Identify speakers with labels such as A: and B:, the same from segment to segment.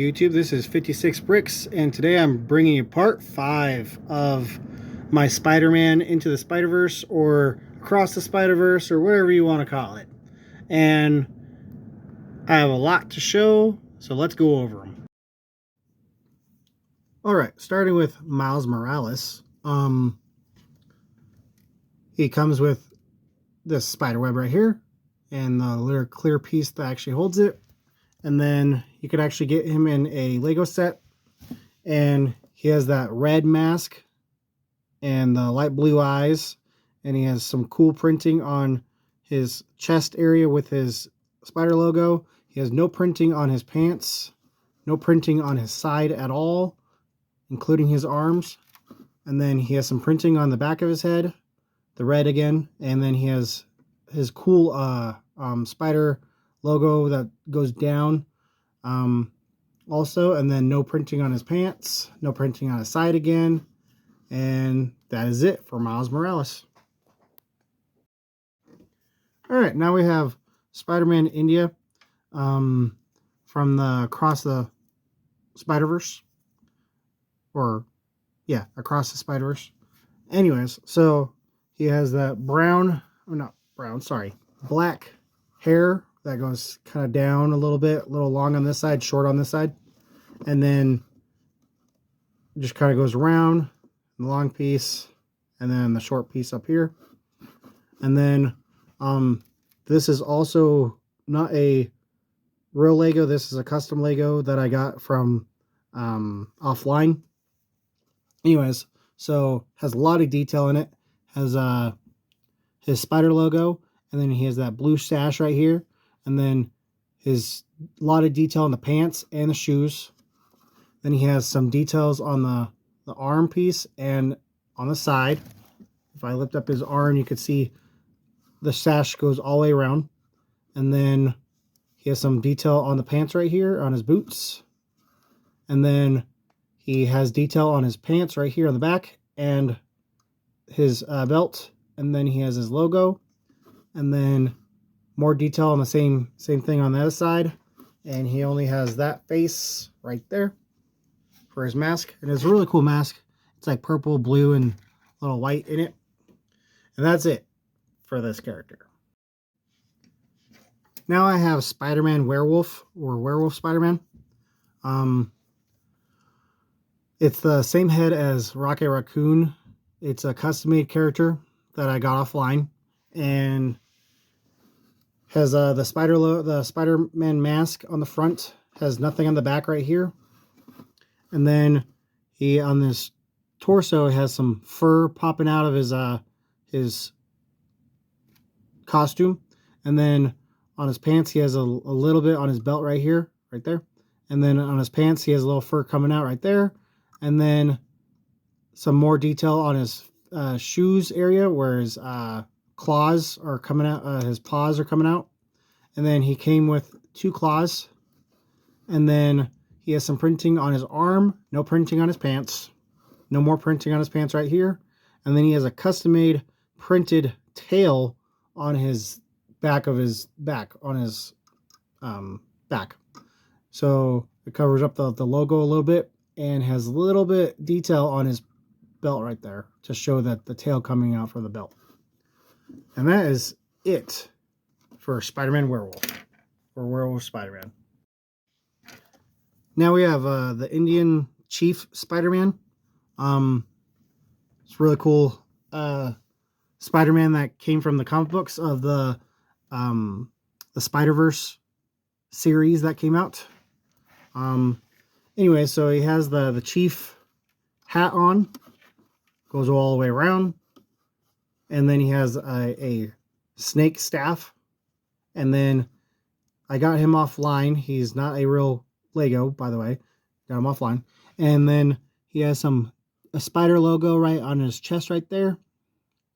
A: YouTube, this is 56 Bricks, and today I'm bringing you part 5 of my Spider-Man Into the Spider-Verse, or Across the Spider-Verse, or whatever you want to call it. And I have a lot to show, so let's go over them. Alright, starting with Miles Morales. He comes with this spider web right here, and the little clear piece that actually holds it. And then you could actually get him in a Lego set, and he has that red mask and the light blue eyes, and he has some cool printing on his chest area with his spider logo. He has no printing on his pants, no printing on his side at all, including his arms. And then he has some printing on the back of his head, the red again, and then he has his cool spider logo that goes down also, and then no printing on his pants, no printing on his side again, and that is it for Miles Morales. Alright, now we have Spider-Man India from the Across the Spider-Verse, or yeah, Across the Spider-Verse. Anyways, so he has that black hair that goes kind of down a little bit, a little long on this side, short on this side, and then just kind of goes around the long piece, and then the short piece up here. And then this is also not a real Lego. This is a custom Lego that I got from offline. Anyways, so has a lot of detail in it. Has his spider logo, and then he has that blue sash right here. And then his lot of detail on the pants and the shoes. Then he has some details on the arm piece and on the side. If I lift up his arm, you can see the sash goes all the way around. And then he has some detail on the pants right here, on his boots. And then he has detail on his pants right here on the back and his belt. And then he has his logo. And then more detail on the same thing on the other side, and he only has that face right there for his mask, and it's a really cool mask. It's like purple, blue, and a little white in it, and that's it for this character. Now I have Spider-Man Werewolf, or Werewolf Spider-Man. It's the same head as Rocket Raccoon. It's a custom-made character that I got offline, and has the Spider-Man mask on the front, has nothing on the back right here. And then he, on this torso, has some fur popping out of his costume. And then on his pants, he has a little bit on his belt right here, right there. And then on his pants, he has a little fur coming out right there. And then some more detail on his shoes area, where his claws are coming out, his paws are coming out. And then he came with 2 claws. And then he has some printing on his arm, no printing on his pants, no more printing on his pants right here. And then he has a custom-made printed tail on his back of his back, on his back. So it covers up the logo a little bit, and has a little bit detail on his belt right there to show that the tail coming out from the belt. And that is it for Spider-Man Werewolf, or Werewolf Spider-Man. Now we have the Indian Chief Spider-Man. It's really cool Spider-Man that came from the comic books of the Spider-Verse series that came out. Anyway, so he has the Chief hat on, goes all the way around, and then he has a snake staff. And then I got him offline. He's not a real Lego, by the way. Got him offline. And then he has a spider logo right on his chest right there.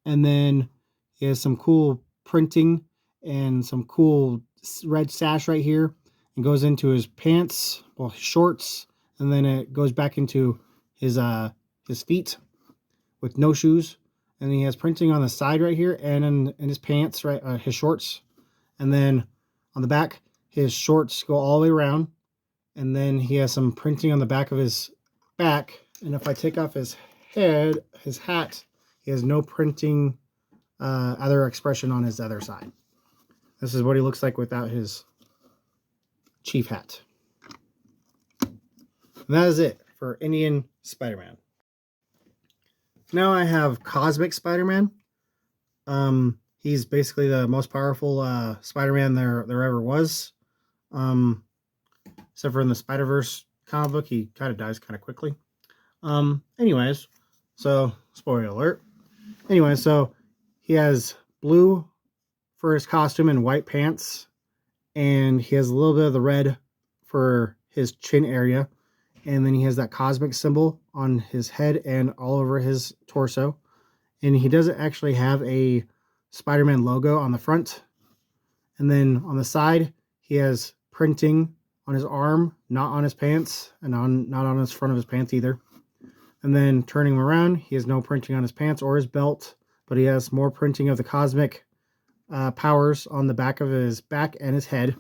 A: And then he has some cool printing and some cool red sash right here. And goes into his pants, well, his shorts. And then it goes back into his feet with no shoes. And then he has printing on the side right here and in his pants, right, his shorts. And then on the back, his shorts go all the way around. And then he has some printing on the back of his back. And if I take off his head, his hat, he has no printing, other expression on his other side. This is what he looks like without his chief hat. And that is it for Indian Spider-Man. Now I have Cosmic Spider-Man. He's basically the most powerful Spider-Man there ever was. Except for in the Spider-Verse comic book, he kind of dies kind of quickly. Anyways, so spoiler alert. Anyway, so he has blue for his costume and white pants, and he has a little bit of the red for his chin area, and then he has that cosmic symbol on his head and all over his torso. And he doesn't actually have a Spider-Man logo on the front. And then on the side, he has printing on his arm, not on his pants, and not on his front of his pants either. And then turning him around, he has no printing on his pants or his belt, but he has more printing of the cosmic powers on the back of his back and his head,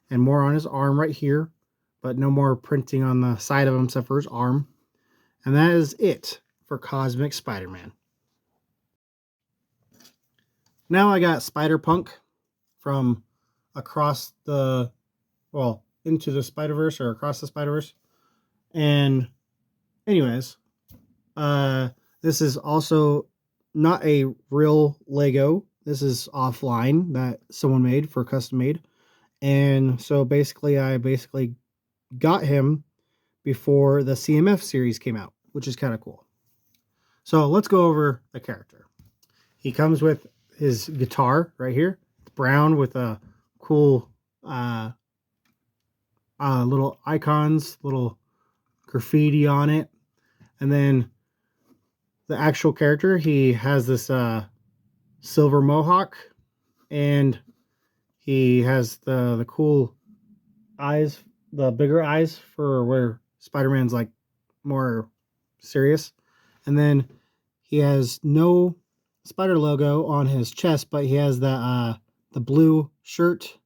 A: and more on his arm right here, but no more printing on the side of him except for his arm. And that is it for Cosmic Spider-Man. Now I got Spider-Punk from across the, well, into the Spider-Verse or across the Spider-Verse. And anyways, this is also not a real Lego. This is offline that someone made for custom made. And so basically I got him before the CMF series came out, which is kind of cool. So let's go over the character. He comes with his guitar right here. It's brown with a cool little icons, little graffiti on it. And then the actual character, he has this silver mohawk, and he has the cool eyes, the bigger eyes for where Spider-Man's like more serious. And then he has no spider logo on his chest, but he has the blue shirt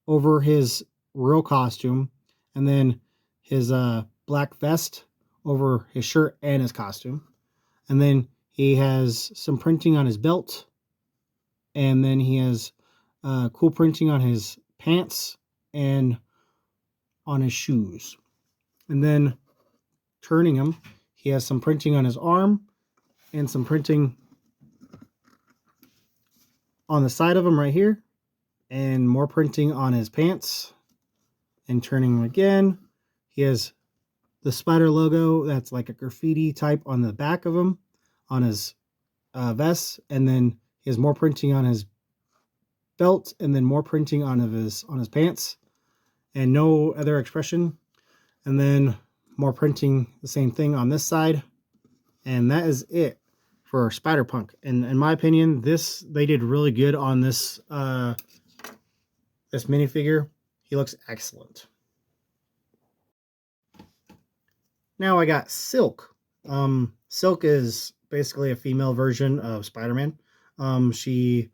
A: over his real costume, and then his black vest over his shirt and his costume. And then he has some printing on his belt, and then he has cool printing on his pants and on his shoes. And then turning him, he has some printing on his arm and some printing on the side of him right here, and more printing on his pants. And turning him again, he has the spider logo that's like a graffiti type on the back of him, on his vest, and then he has more printing on his belt, and then more printing on his pants, and no other expression. And then more printing, the same thing on this side. And that is it for Spider-Punk. And in my opinion, they did really good on this this minifigure. He looks excellent. Now I got Silk. Silk is basically a female version of Spider-Man. She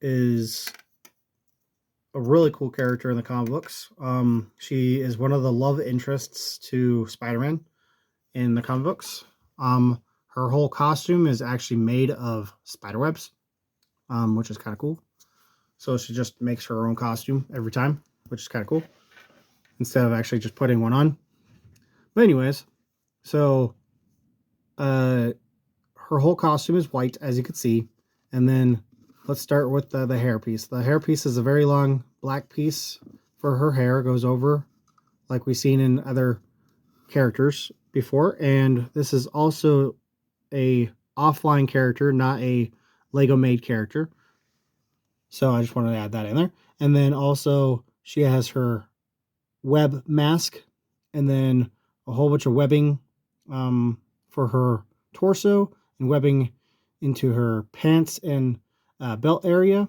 A: is a really cool character in the comic books. She is one of the love interests to Spider-Man in the comic books. Her whole costume is actually made of spiderwebs, which is kind of cool. So she just makes her own costume every time, which is kind of cool, instead of actually just putting one on. But anyways, so her whole costume is white, as you can see. And then let's start with the hairpiece. The hairpiece is a very long black piece for her hair. It goes over like we've seen in other characters before. And this is also a offline character, not a Lego made character. So I just wanted to add that in there. And then also she has her web mask, and then a whole bunch of webbing for her torso, and webbing into her pants and belt area.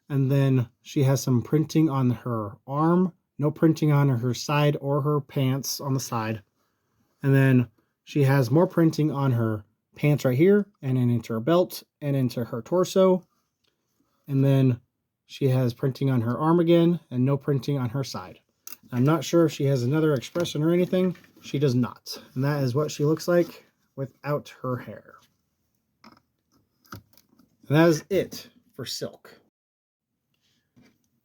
A: And then she has some printing on her arm, no printing on her side or her pants on the side. And then she has more printing on her pants right here, and then into her belt and into her torso. And then she has printing on her arm again, and no printing on her side. I'm not sure if she has another expression or anything. She does not. And that is what she looks like without her hair. And that is it for Silk.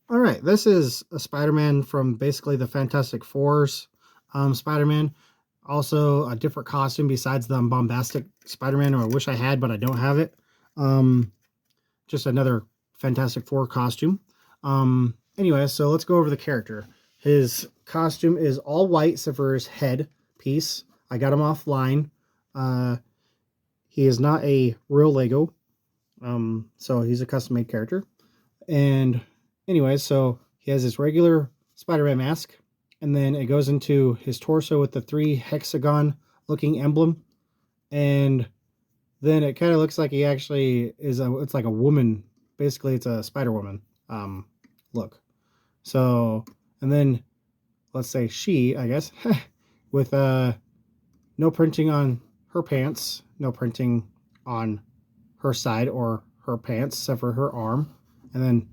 A: All right, this is a Spider-Man from basically the Fantastic Four's Spider-Man. Also a different costume besides the bombastic Spider-Man, or I wish I had, but I don't have it. Just another Fantastic Four costume. Anyway, so let's go over the character. His costume is all white except for his head piece. I got him offline. He is not a real Lego. So he's a custom-made character. And anyway, so he has his regular Spider-Man mask. And then it goes into his torso with the 3 hexagon-looking emblem. And then it kind of looks like he actually is it's like a woman. Basically, it's a Spider-Woman look. So, and then let's say she, I guess, with no printing on her pants, no printing on her side or her pants, except for her arm, and then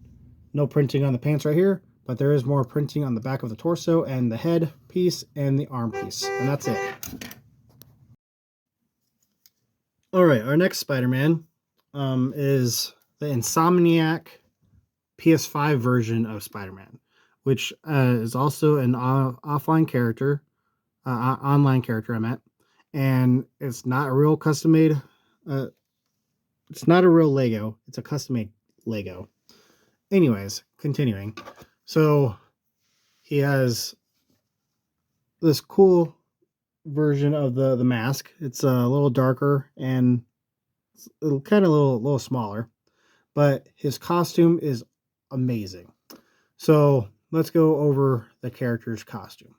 A: no printing on the pants right here, but there is more printing on the back of the torso and the head piece and the arm piece, and that's it. All right, our next Spider-Man is the Insomniac PS5 version of Spider-Man, which is also an offline character, online character I meant, and it's not a real custom-made, it's not a real Lego, it's a custom-made Lego. Anyways, continuing. So he has this cool version of the mask. It's a little darker and kind of a little smaller, but his costume is amazing. So let's go over the character's costume.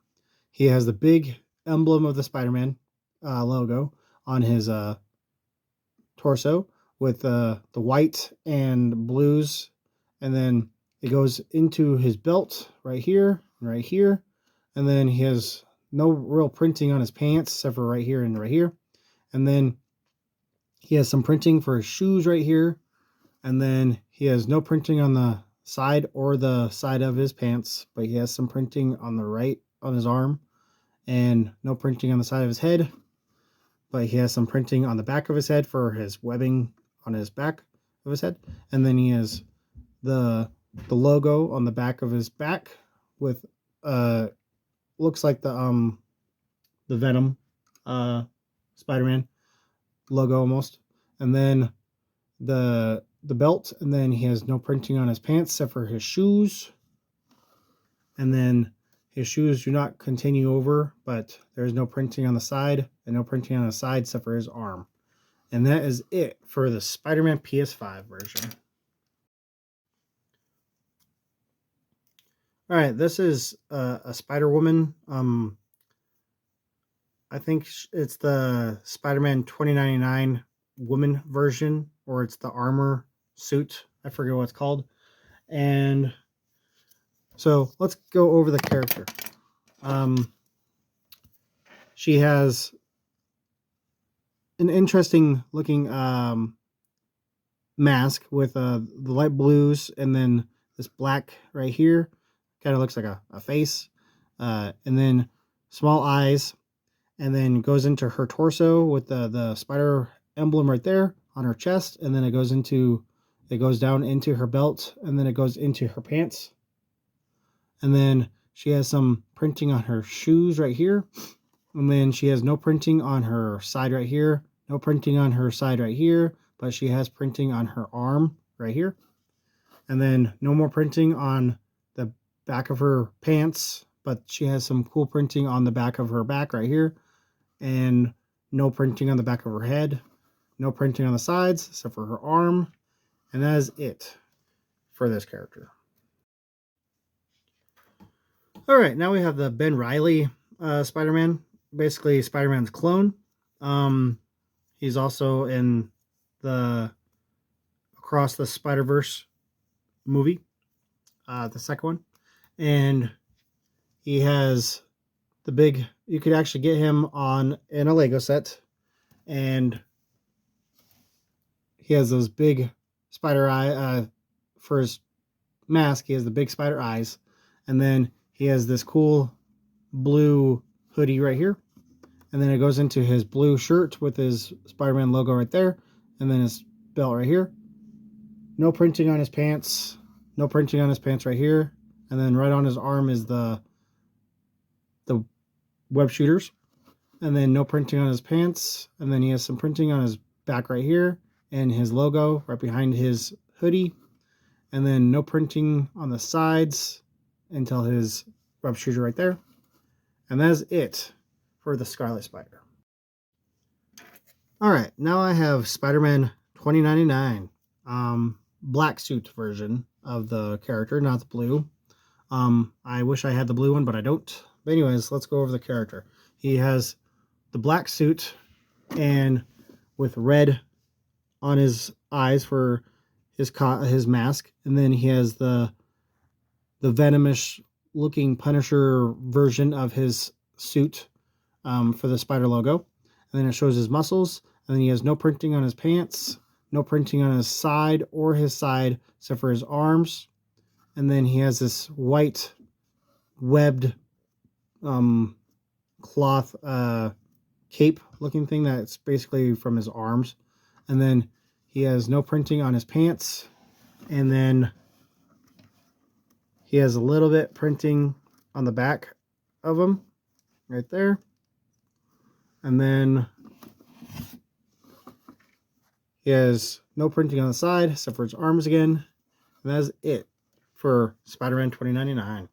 A: He has the big emblem of the Spider-Man logo on his torso with the white and blues, and then it goes into his belt right here and right here, and then he has no real printing on his pants except for right here and right here, and then he has some printing for his shoes right here, and then he has no printing on the side or the side of his pants, but he has some printing on the right on his arm, and no printing on the side of his head, but he has some printing on the back of his head for his webbing on his back of his head, and then he has the logo on the back of his back with looks like the Venom Spider-Man logo almost, and then the belt, and then he has no printing on his pants except for his shoes, and then his shoes do not continue over, but there's no printing on the side and no printing on the side except for his arm. And that is it for the Spider-Man PS5 version. All right, this is a Spider-Woman. I think it's the Spider-Man 2099 woman version, or it's the armor suit. I forget what it's called. And so let's go over the character. She has an interesting looking mask with the light blues and then this black right here. Kind of looks like a face. And then small eyes. And then goes into her torso with the spider emblem right there on her chest. And then it goes down into her belt. And then it goes into her pants. And then she has some printing on her shoes right here. And then she has no printing on her side right here. No printing on her side right here. But she has printing on her arm right here. And then no more printing on the back of her pants. But she has some cool printing on the back of her back right here. And no printing on the back of her head. No printing on the sides except for her arm. And that is it for this character. Alright, now we have the Ben Reilly Spider-Man. Basically Spider-Man's clone. He's also in the Across the Spider-Verse movie. The second one. And he has the big, you could actually get him in a Lego set. And he has those big spider eye, for his mask, he has the big spider eyes. And then he has this cool blue hoodie right here. And then it goes into his blue shirt with his Spider-Man logo right there. And then his belt right here. No printing on his pants. No printing on his pants right here. And then right on his arm is the web shooters. And then no printing on his pants. And then he has some printing on his back right here. And his logo right behind his hoodie. And then no printing on the sides until his web shooter right there. And that is it for the Scarlet Spider. Alright, now I have Spider-Man 2099. Black suit version of the character, not the blue. I wish I had the blue one, but I don't. But anyways, let's go over the character. He has the black suit and with red on his eyes for his mask, and then he has the venomous looking Punisher version of his suit for the spider logo. And then it shows his muscles, and then he has no printing on his pants, no printing on his side or his side except for his arms. And then he has this white webbed cloth cape looking thing that's basically from his arms. And then he has no printing on his pants, and then he has a little bit printing on the back of him right there. And then he has no printing on the side except for his arms again. And that's it for Spider-Man 2099.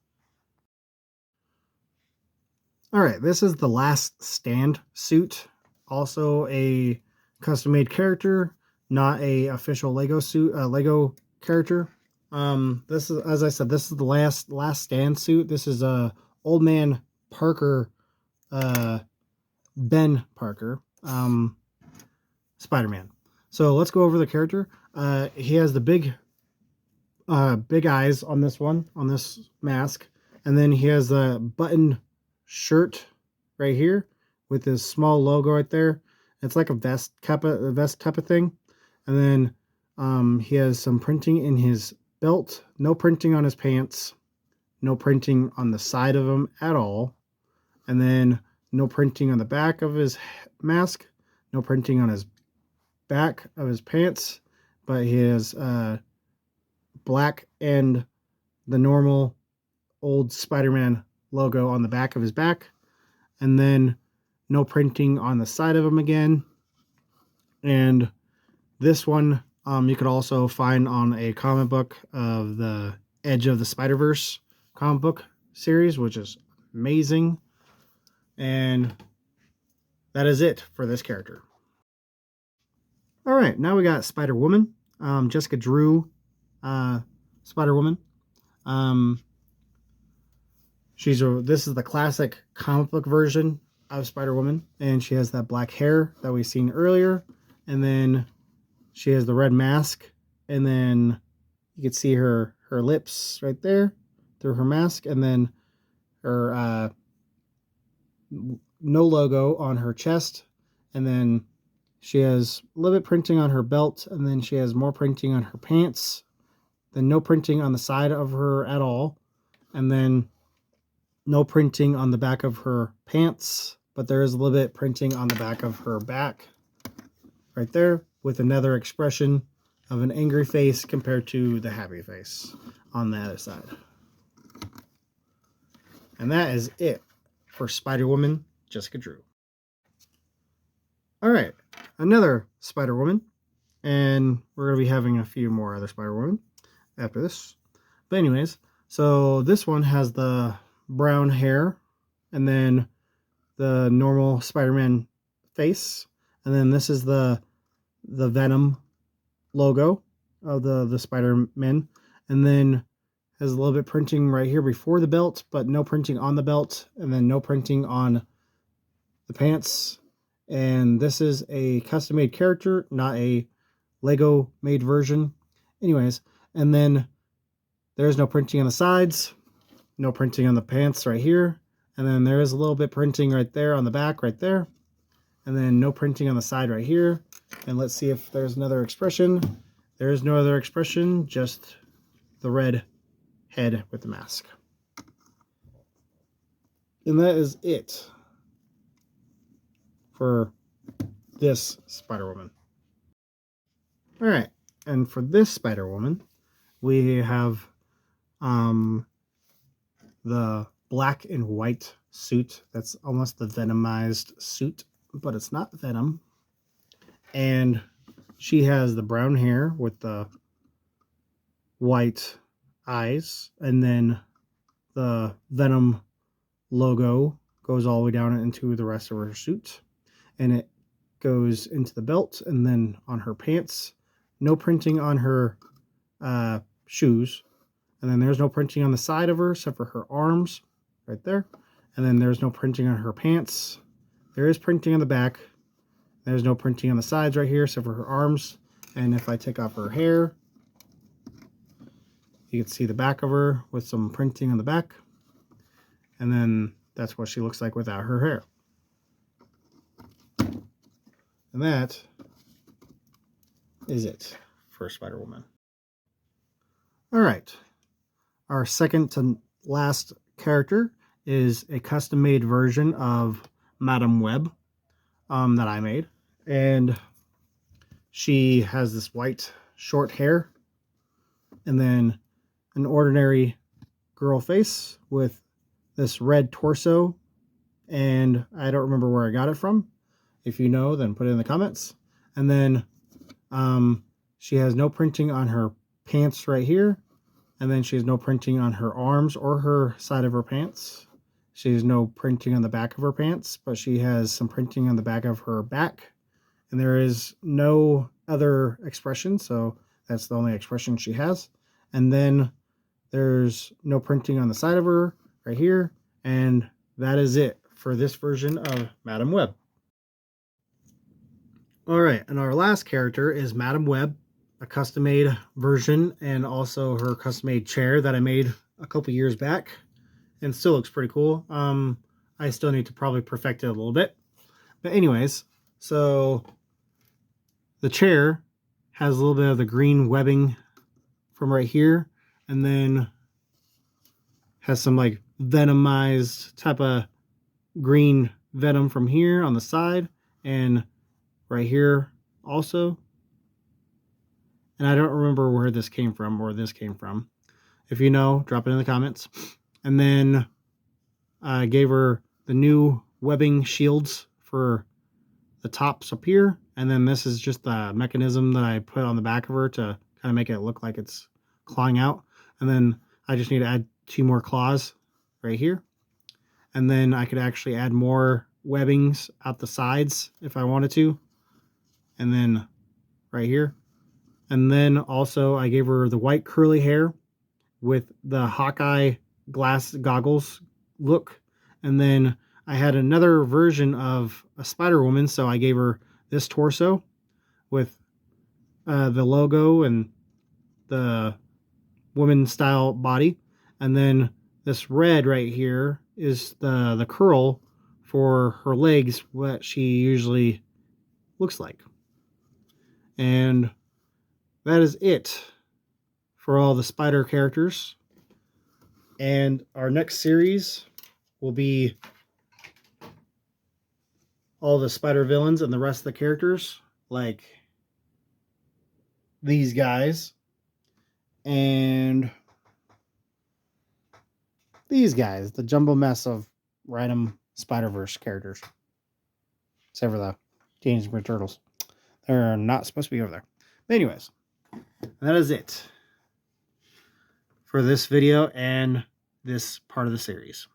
A: Alright, this is the Last Stand suit. Also a custom-made character, not a official Lego suit, Lego character. This is, as I said, this is the last stand suit. This is Old Man Parker, Ben Parker, Spider-Man. So let's go over the character. He has the big eyes on this one, on this mask, and then he has a button shirt right here with this small logo right there. It's like a vest type of thing. And then he has some printing in his belt, no printing on his pants, no printing on the side of him at all, and then no printing on the back of his mask, no printing on his back of his pants, but he has black and the normal old Spider-Man logo on the back of his back, and then no printing on the side of him again. And this one you could also find on a comic book of the Edge of the Spider-Verse comic book series, which is amazing. And that is it for this character. Alright, now we got Spider-Woman. Jessica Drew Spider-Woman. This is the classic comic book version of Spider-Woman, and she has that black hair that we've seen earlier, and then she has the red mask, and then you can see her lips right there through her mask, and then her no logo on her chest, and then she has a little bit printing on her belt, and then she has more printing on her pants, then no printing on the side of her at all, and then no printing on the back of her pants, but there is a little bit printing on the back of her back right there, with another expression of an angry face compared to the happy face on the other side. And that is it for Spider-Woman, Jessica Drew. Alright, another Spider-Woman, and we're going to be having a few more other Spider-Women after this. But anyways, so this one has the brown hair, and then the normal Spider-Man face, and then this is the Venom logo of the Spider-Man, and then has a little bit printing right here before the belt, but no printing on the belt, and then no printing on the pants. And this is a custom-made character, not a Lego made version. Anyways, and then there's no printing on the sides, no printing on the pants right here, and then there is a little bit printing right there on the back right there, and then no printing on the side right here. And let's see if there's another expression. There is no other expression, just the red head with the mask. And that is it for this Spider-Woman. All right, and for this Spider-Woman, we have the black and white suit. That's almost the Venomized suit, but it's not Venom. And she has the brown hair with the white eyes, and then the Venom logo goes all the way down into the rest of her suit, and it goes into the belt and then on her pants. No printing on her shoes, and then there's no printing on the side of her except for her arms right there, and then there's no printing on her pants. There is printing on the back. There's no printing on the sides right here except for her arms. And if I take off her hair, you can see the back of her with some printing on the back, and then that's what she looks like without her hair. And that is it for Spider-Woman. All right. Our second to last character is a custom-made version of Madam Web that I made. And she has this white short hair and then an ordinary girl face with this red torso. And I don't remember where I got it from. If you know, then put it in the comments. And then she has no printing on her pants right here. And then she has no printing on her arms or her side of her pants. She has no printing on the back of her pants, but she has some printing on the back of her back. And there is no other expression, so that's the only expression she has. And then there's no printing on the side of her right here. And that is it for this version of Madam Web. All right, and our last character is Madam Web, a custom-made version, and also her custom-made chair that I made a couple years back, and still looks pretty cool. I still need to probably perfect it a little bit. But anyways, so the chair has a little bit of the green webbing from right here, and then has some like venomized type of green venom from here on the side, and right here also. And I don't remember where this came from or this came from. If you know, drop it in the comments. And then I gave her the new webbing shields for the tops up here. And then this is just the mechanism that I put on the back of her to kind of make it look like it's clawing out. And then I just need to add 2 more claws right here. And then I could actually add more webbings out the sides if I wanted to. And then right here. And then also I gave her the white curly hair with the Hawkeye glass goggles look. And then I had another version of a Spider-Woman, so I gave her this torso with the logo and the woman style body. And then this red right here is the curl for her legs, what she usually looks like. And that is it for all the spider characters. And our next series will be all the spider villains and the rest of the characters, like these guys and these guys, the jumbo mess of random Spider-Verse characters. Except for the Teenage Mutant Turtles. They're not supposed to be over there. But anyways, that is it for this video and this part of the series.